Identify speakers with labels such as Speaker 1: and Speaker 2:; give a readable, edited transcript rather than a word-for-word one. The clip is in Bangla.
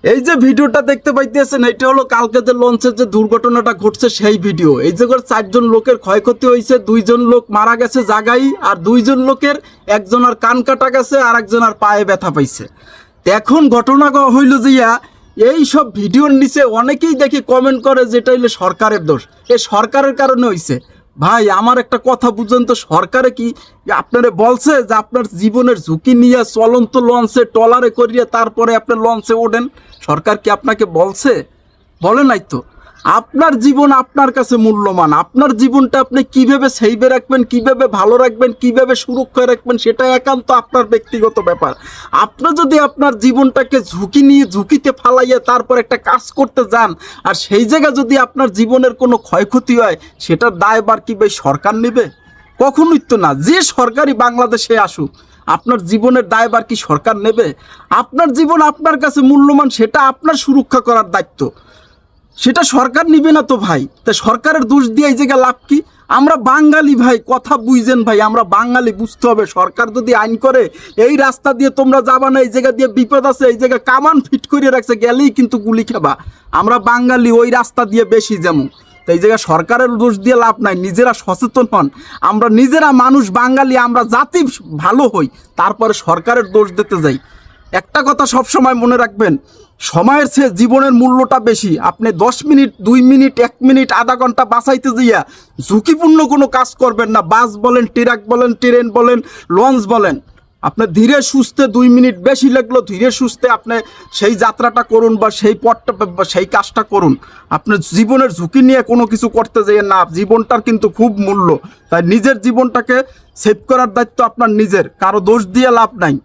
Speaker 1: এই যে ভিডিওটা দেখতে পাইতেছেন, এটা হলো কালকে যে লঞ্চের যে দুর্ঘটনাটা ঘটছে সেই ভিডিও। এই যে 4জন লোকের ক্ষয়ক্ষতি হয়েছে, 2জন লোক মারা গেছে জাগাই, আর 2জন লোকের একজনের কান কাটা গেছে আর একজনের পায়ে ব্যথা পাইছে। এখন ঘটনা হইল যে এই সব ভিডিওর নিচে অনেকেই দেখি কমেন্ট করে যেটা হইলে সরকারের দোষ, এই সরকারের কারণে হইছে। ভাই আমার একটা কথা বুঝেন তো, সরকারে কি আপনারে বলছে যে আপনার জীবনের ঝুঁকি নিয়ে চলন্ত লঞ্চে ট্রলারে করিয়ে তারপরে আপনি লঞ্চে ওঠেন? সরকার কি আপনাকে বলছে? বলে নাই তো। আপনার জীবন আপনার কাছে মূল্যবান। আপনার জীবনটা আপনি কিভাবে সেভে রাখবেন, কিভাবে ভালো রাখবেন, কিভাবে সুরক্ষায় রাখবেন, সেটা একান্ত আপনার ব্যক্তিগত ব্যাপার। আপনি যদি আপনার জীবনটাকে ঝুঁকি নিয়ে ঝুঁকিতে ফালাইয়া তারপর একটা কাজ করতে যান, আর সেই জায়গায় যদি আপনার জীবনের কোনো ক্ষয়ক্ষতি হয়, সেটার দায়ভার কি ভাই সরকার নেবে? কখনোই তো না। যে সরকারই বাংলাদেশে আসুক, আপনার জীবনের দায়ভার কি সরকার নেবে? আপনার জীবন আপনার কাছে মূল্যবান, সেটা আপনার সুরক্ষা করার দায়িত্ব, সেটা সরকার নিবে না তো ভাই। তা সরকারের দোষ দিয়ে এই জায়গায় লাভ কি? আমরা বাঙালি ভাই, কথা বুঝছেন ভাই, আমরা বাঙালি, বুঝতে হবে। সরকার যদি আইন করে এই রাস্তা দিয়ে তোমরা যাবা না, এই জায়গা দিয়ে বিপদ আছে, এই জায়গায় কামান ফিট করে রাখছে, গেলেই কিন্তু গুলি খাবা। আমরা বাঙালি, ওই রাস্তা দিয়ে বেশি যেমন। তো এই জায়গায় সরকারের দোষ দিয়ে লাভ নাই। নিজেরা সচেতন হন, আমরা নিজেরা মানুষ বাঙালি, আমরা জাতি ভালো হই, তারপরে সরকারের দোষ দিতে যাই। একটা কথা সব সময় মনে রাখবেন, সময়ের চেয়ে জীবনের মূল্যটা বেশি। আপনি 10 মিনিট, 2 মিনিট, 1 মিনিট, আধা ঘন্টা বাঁচাইতে যাইয়া ঝুঁকিপূর্ণ কোনো কাজ করবেন না। বাস বলেন, ট্রাক বলেন, ট্রেন বলেন, লঞ্চ বলেন, আপনি ধীরে সুস্থে 2 মিনিট বেশি লাগলো, ধীরে সুস্থে আপনি সেই যাত্রাটা করুন বা সেই পথটা বা সেই কাজটা করুন। আপনার জীবনের ঝুঁকি নিয়ে কোনো কিছু করতে যাইয়ে না। জীবনটার কিন্তু খুব মূল্য, তাই নিজের জীবনটাকে সেভ করার দায়িত্ব আপনার নিজের, কারো দোষ দিয়ে লাভ নাই।